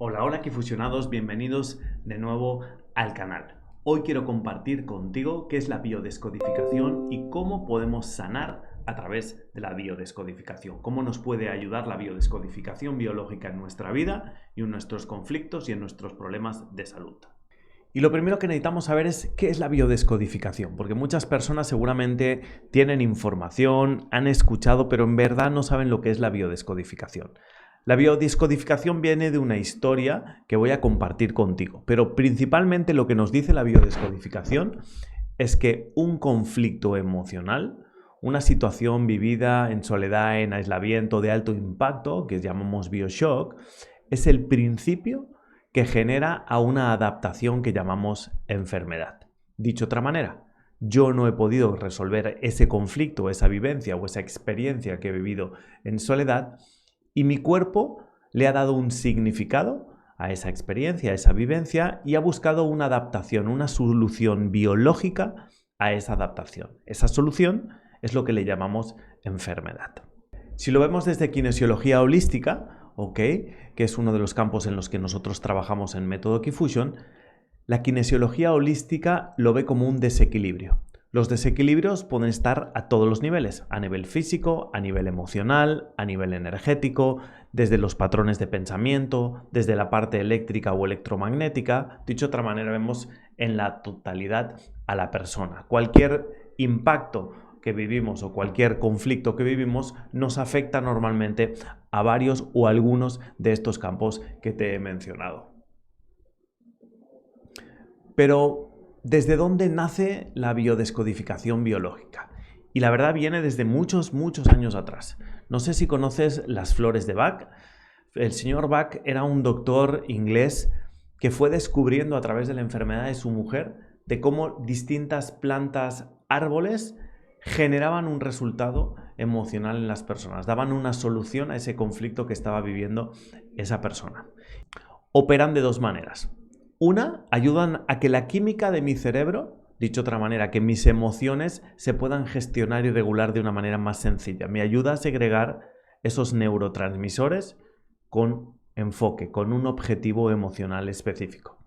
Hola, hola Kifusionados, bienvenidos de nuevo al canal. Hoy quiero compartir contigo qué es la biodescodificación y cómo podemos sanar a través de la biodescodificación. Cómo nos puede ayudar la biodescodificación biológica en nuestra vida y en nuestros conflictos y en nuestros problemas de salud. Y lo primero que necesitamos saber es qué es la biodescodificación, porque muchas personas seguramente tienen información, han escuchado, pero en verdad no saben lo que es la biodescodificación. La biodescodificación viene de una historia que voy a compartir contigo, pero principalmente lo que nos dice la biodescodificación es que un conflicto emocional, una situación vivida en soledad, en aislamiento de alto impacto, que llamamos bioshock, es el principio que genera a una adaptación que llamamos enfermedad. Dicho de otra manera, yo no he podido resolver ese conflicto, esa vivencia o esa experiencia que he vivido en soledad, y mi cuerpo le ha dado un significado a esa experiencia, a esa vivencia, y ha buscado una adaptación, una solución biológica a esa adaptación. Esa solución es lo que le llamamos enfermedad. Si lo vemos desde kinesiología holística, que es uno de los campos en los que nosotros trabajamos en Método Kifusion, la kinesiología holística lo ve como un desequilibrio. Los desequilibrios pueden estar a todos los niveles, a nivel físico, a nivel emocional, a nivel energético, desde los patrones de pensamiento, desde la parte eléctrica o electromagnética. Dicho de otra manera, vemos en la totalidad a la persona. Cualquier impacto que vivimos o cualquier conflicto que vivimos nos afecta normalmente a varios o algunos de estos campos que te he mencionado. Pero ¿desde dónde nace la biodescodificación biológica? Y la verdad viene desde muchos años atrás. No sé si conoces las flores de Bach. El señor Bach era un doctor inglés que fue descubriendo a través de la enfermedad de su mujer de cómo distintas plantas, árboles, generaban un resultado emocional en las personas, daban una solución a ese conflicto que estaba viviendo esa persona. Operan de dos maneras. Una, ayudan a que la química de mi cerebro, dicho de otra manera, que mis emociones se puedan gestionar y regular de una manera más sencilla. Me ayuda a segregar esos neurotransmisores con enfoque, con un objetivo emocional específico.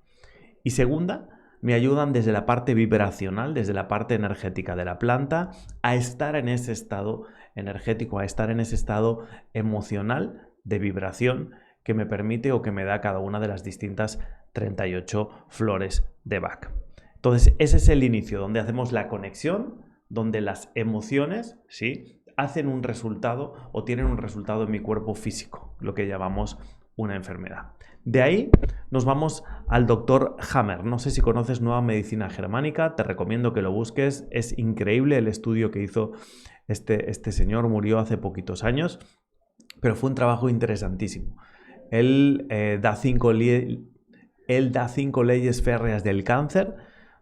Y segunda, me ayudan desde la parte vibracional, desde la parte energética de la planta, a estar en ese estado energético, a estar en ese estado emocional de vibración que me permite o que me da cada una de las distintas 38 flores de Bach. Entonces, ese es el inicio, donde hacemos la conexión, donde las emociones, ¿sí?, hacen un resultado o tienen un resultado en mi cuerpo físico, lo que llamamos una enfermedad. De ahí nos vamos al doctor Hammer. No sé si conoces Nueva Medicina Germánica, te recomiendo que lo busques. Es increíble el estudio que hizo este señor, murió hace poquitos años, pero fue un trabajo interesantísimo. Él da 5 leyes férreas del cáncer,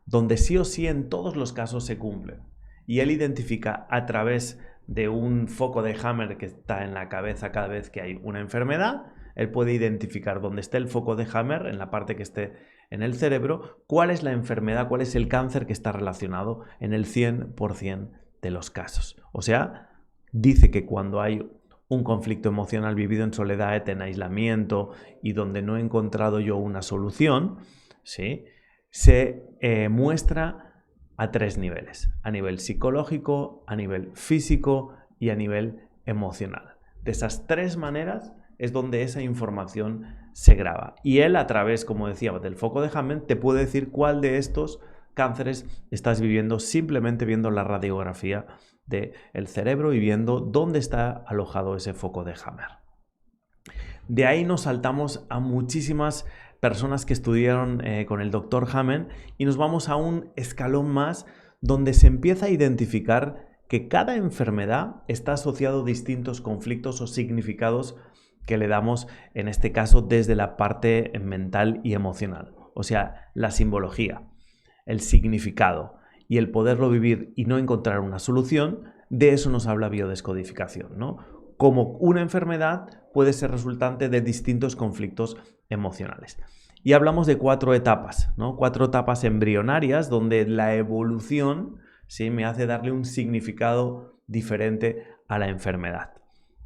donde sí o sí en todos los casos se cumplen. Y él identifica a través de un foco de Hammer que está en la cabeza cada vez que hay una enfermedad, él puede identificar dónde está el foco de Hammer, en la parte que esté en el cerebro, cuál es la enfermedad, cuál es el cáncer que está relacionado en el 100% de los casos. O sea, dice que cuando hay un conflicto emocional vivido en soledad, en aislamiento y donde no he encontrado yo una solución, ¿sí?, se muestra a 3 niveles, a nivel psicológico, a nivel físico y a nivel emocional. De esas 3 maneras es donde esa información se graba. Y él, a través, como decía, del foco de Hammer, te puede decir cuál de estos cánceres estás viviendo simplemente viendo la radiografía del cerebro y viendo dónde está alojado ese foco de Hammer. De ahí nos saltamos a muchísimas personas que estudiaron con el doctor Hammer y nos vamos a un escalón más donde se empieza a identificar que cada enfermedad está asociado a distintos conflictos o significados que le damos, en este caso, desde la parte mental y emocional. O sea, la simbología, el significado y el poderlo vivir y no encontrar una solución, de eso nos habla biodescodificación, ¿no? Como una enfermedad puede ser resultante de distintos conflictos emocionales. Y hablamos de 4 etapas, ¿no? 4 etapas embrionarias donde la evolución, ¿sí?, me hace darle un significado diferente a la enfermedad.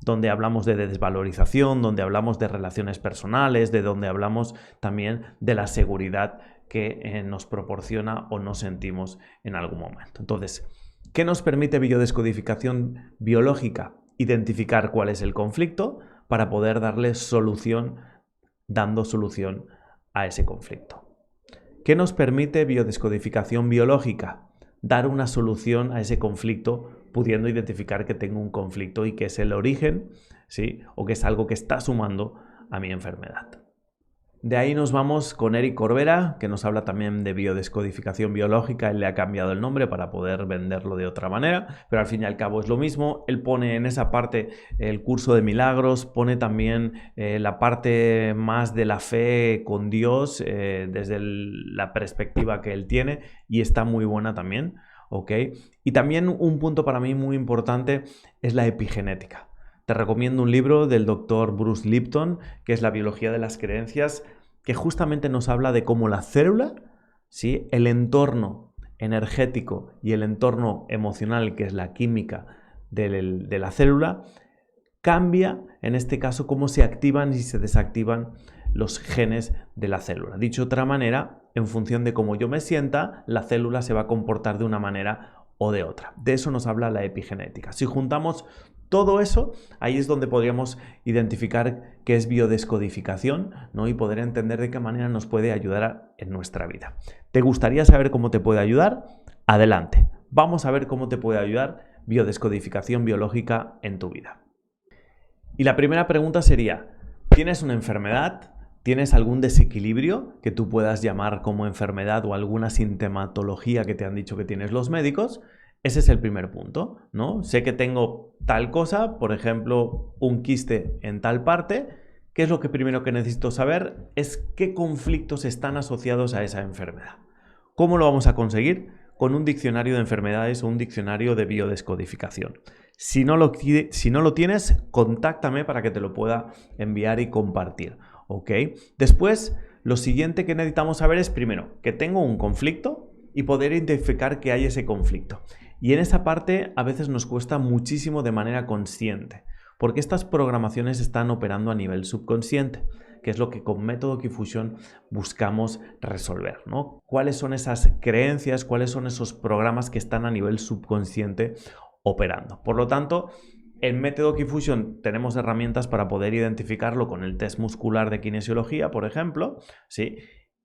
donde hablamos de desvalorización, donde hablamos de relaciones personales, de donde hablamos también de la seguridad que nos proporciona o nos sentimos en algún momento. Entonces, ¿qué nos permite biodescodificación biológica? Identificar cuál es el conflicto para poder darle solución, dando solución a ese conflicto. ¿Qué nos permite biodescodificación biológica? Dar una solución a ese conflicto, pudiendo identificar que tengo un conflicto y que es el origen, ¿sí? O que es algo que está sumando a mi enfermedad. De ahí nos vamos con Eric Corbera, que nos habla también de biodescodificación biológica. Él le ha cambiado el nombre para poder venderlo de otra manera, pero al fin y al cabo es lo mismo. Él pone en esa parte el curso de milagros, pone también la parte más de la fe con Dios desde la perspectiva que él tiene, y está muy buena también, ¿ok? Y también un punto para mí muy importante es la epigenética. Te recomiendo un libro del doctor Bruce Lipton, que es La biología de las creencias, que justamente nos habla de cómo la célula, ¿sí?, el entorno energético y el entorno emocional, que es la química de la célula, cambia, en este caso, cómo se activan y se desactivan los genes de la célula. Dicho de otra manera, en función de cómo yo me sienta, la célula se va a comportar de una manera o de otra. De eso nos habla la epigenética. Si juntamos todo eso, ahí es donde podríamos identificar qué es biodescodificación, ¿no? Y poder entender de qué manera nos puede ayudar en nuestra vida. ¿Te gustaría saber cómo te puede ayudar? Adelante. Vamos a ver cómo te puede ayudar biodescodificación biológica en tu vida. Y la primera pregunta sería, ¿tienes una enfermedad? ¿Tienes algún desequilibrio que tú puedas llamar como enfermedad o alguna sintomatología que te han dicho que tienes los médicos? Ese es el primer punto, ¿no? Sé que tengo tal cosa, por ejemplo, un quiste en tal parte. ¿Qué es lo que primero que necesito saber? Es qué conflictos están asociados a esa enfermedad. ¿Cómo lo vamos a conseguir? Con un diccionario de enfermedades o un diccionario de biodescodificación. Si no lo tienes, contáctame para que te lo pueda enviar y compartir, ¿ok? Después, lo siguiente que necesitamos saber es, primero, que tengo un conflicto y poder identificar que hay ese conflicto. Y en esa parte a veces nos cuesta muchísimo de manera consciente, porque estas programaciones están operando a nivel subconsciente, que es lo que con método Q-Fusion buscamos resolver, ¿no? ¿Cuáles son esas creencias, cuáles son esos programas que están a nivel subconsciente operando? Por lo tanto, en método Q-Fusion tenemos herramientas para poder identificarlo con el test muscular de kinesiología, por ejemplo, ¿sí?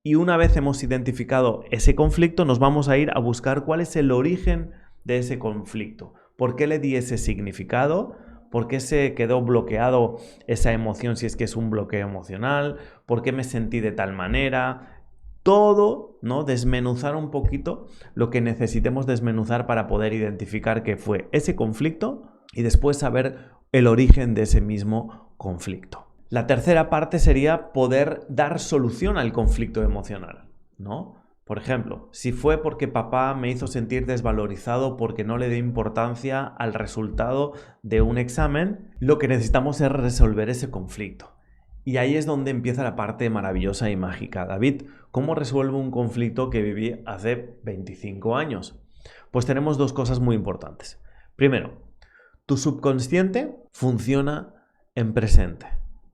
Y una vez hemos identificado ese conflicto, nos vamos a ir a buscar cuál es el origen de ese conflicto. ¿Por qué le di ese significado? ¿Por qué se quedó bloqueado esa emoción si es que es un bloqueo emocional? ¿Por qué me sentí de tal manera? Todo, ¿no? Desmenuzar un poquito lo que necesitemos desmenuzar para poder identificar qué fue ese conflicto y después saber el origen de ese mismo conflicto. La tercera parte sería poder dar solución al conflicto emocional, ¿no? Por ejemplo, si fue porque papá me hizo sentir desvalorizado porque no le di importancia al resultado de un examen, lo que necesitamos es resolver ese conflicto. Y ahí es donde empieza la parte maravillosa y mágica. David, ¿cómo resuelvo un conflicto que viví hace 25 años? Pues tenemos dos cosas muy importantes. Primero, tu subconsciente funciona en presente.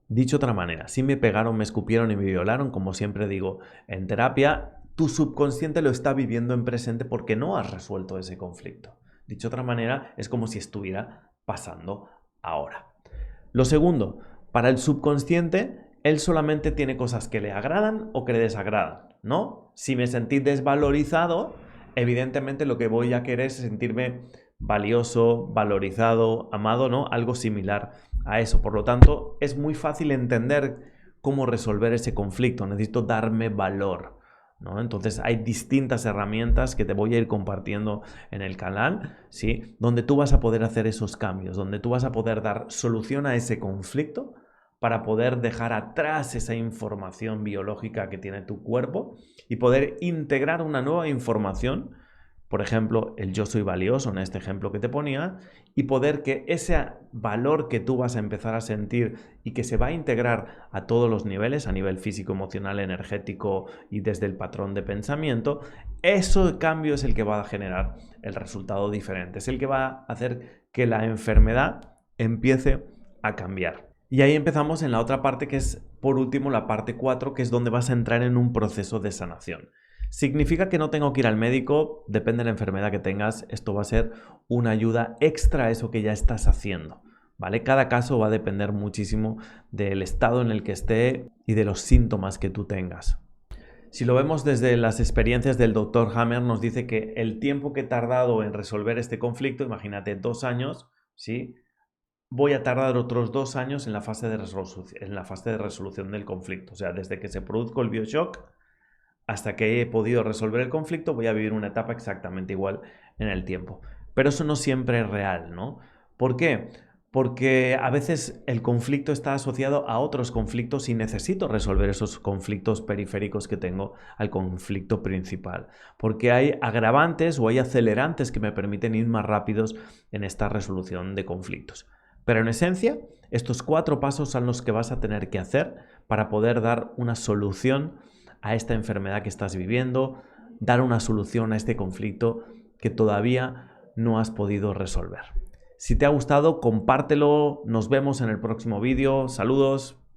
Dicho de otra manera, si me pegaron, me escupieron y me violaron, como siempre digo en terapia, tu subconsciente lo está viviendo en presente porque no has resuelto ese conflicto. Dicho de otra manera, es como si estuviera pasando ahora. Lo segundo, para el subconsciente, él solamente tiene cosas que le agradan o que le desagradan, ¿no? Si me sentí desvalorizado, evidentemente lo que voy a querer es sentirme valioso, valorizado, amado, ¿no? Algo similar a eso. Por lo tanto, es muy fácil entender cómo resolver ese conflicto. Necesito darme valor, ¿no? Entonces hay distintas herramientas que te voy a ir compartiendo en el canal, ¿sí? Donde tú vas a poder hacer esos cambios, donde tú vas a poder dar solución a ese conflicto para poder dejar atrás esa información biológica que tiene tu cuerpo y poder integrar una nueva información. Por ejemplo, el yo soy valioso en este ejemplo que te ponía, y poder que ese valor que tú vas a empezar a sentir y que se va a integrar a todos los niveles, a nivel físico, emocional, energético y desde el patrón de pensamiento, ese cambio es el que va a generar el resultado diferente, es el que va a hacer que la enfermedad empiece a cambiar. Y ahí empezamos en la otra parte, que es, por último, la parte 4, que es donde vas a entrar en un proceso de sanación. ¿Significa que no tengo que ir al médico? Depende de la enfermedad que tengas. Esto va a ser una ayuda extra a eso que ya estás haciendo, ¿vale? Cada caso va a depender muchísimo del estado en el que esté y de los síntomas que tú tengas. Si lo vemos desde las experiencias del Dr. Hammer, nos dice que el tiempo que he tardado en resolver este conflicto, imagínate 2 años, ¿sí? Voy a tardar otros 2 años en la fase de resolución del conflicto. O sea, desde que se produjo el BioShock hasta que he podido resolver el conflicto, voy a vivir una etapa exactamente igual en el tiempo. Pero eso no siempre es real, ¿no? ¿Por qué? Porque a veces el conflicto está asociado a otros conflictos y necesito resolver esos conflictos periféricos que tengo al conflicto principal. Porque hay agravantes o hay acelerantes que me permiten ir más rápidos en esta resolución de conflictos. Pero en esencia, estos 4 pasos son los que vas a tener que hacer para poder dar una solución a esta enfermedad que estás viviendo, dar una solución a este conflicto que todavía no has podido resolver. Si te ha gustado, compártelo. Nos vemos en el próximo vídeo. Saludos.